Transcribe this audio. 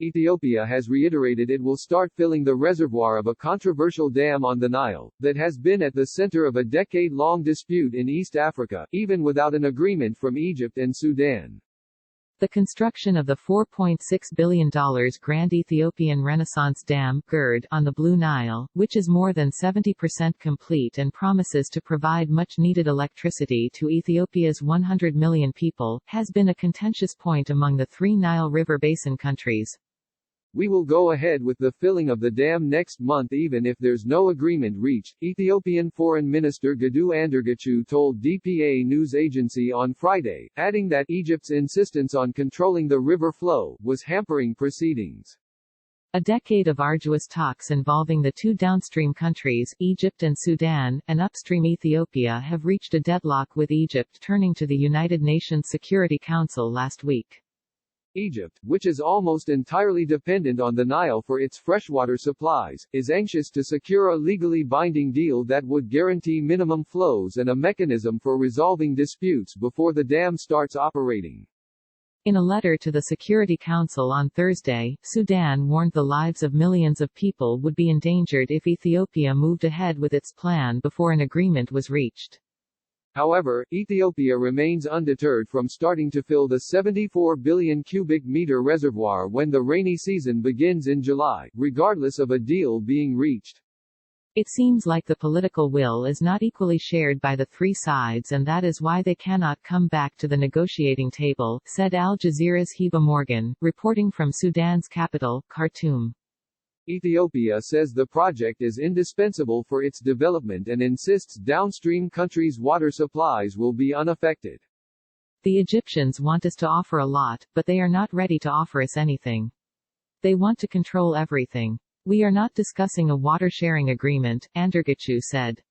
Ethiopia has reiterated it will start filling the reservoir of a controversial dam on the Nile, that has been at the center of a decade-long dispute in East Africa, even without an agreement from Egypt and Sudan. The construction of the $4.6 billion Grand Ethiopian Renaissance Dam (GERD) on the Blue Nile, which is more than 70% complete and promises to provide much-needed electricity to Ethiopia's 100 million people, has been a contentious point among the three Nile River Basin countries. We will go ahead with the filling of the dam next month even if there's no agreement reached, Ethiopian Foreign Minister Gadu Andargachew told DPA news agency on Friday, adding that Egypt's insistence on controlling the river flow was hampering proceedings. A decade of arduous talks involving the two downstream countries, Egypt and Sudan, and upstream Ethiopia have reached a deadlock with Egypt turning to the United Nations Security Council last week. Egypt, which is almost entirely dependent on the Nile for its freshwater supplies, is anxious to secure a legally binding deal that would guarantee minimum flows and a mechanism for resolving disputes before the dam starts operating. In a letter to the Security Council on Thursday, Sudan warned the lives of millions of people would be endangered if Ethiopia moved ahead with its plan before an agreement was reached. However, Ethiopia remains undeterred from starting to fill the 74 billion cubic meter reservoir when the rainy season begins in July, regardless of a deal being reached. It seems like the political will is not equally shared by the three sides and that is why they cannot come back to the negotiating table, said Al Jazeera's Heba Morgan, reporting from Sudan's capital, Khartoum. Ethiopia says the project is indispensable for its development and insists downstream countries' water supplies will be unaffected. The Egyptians want us to offer a lot, but they are not ready to offer us anything. They want to control everything. We are not discussing a water-sharing agreement, Andargachew said.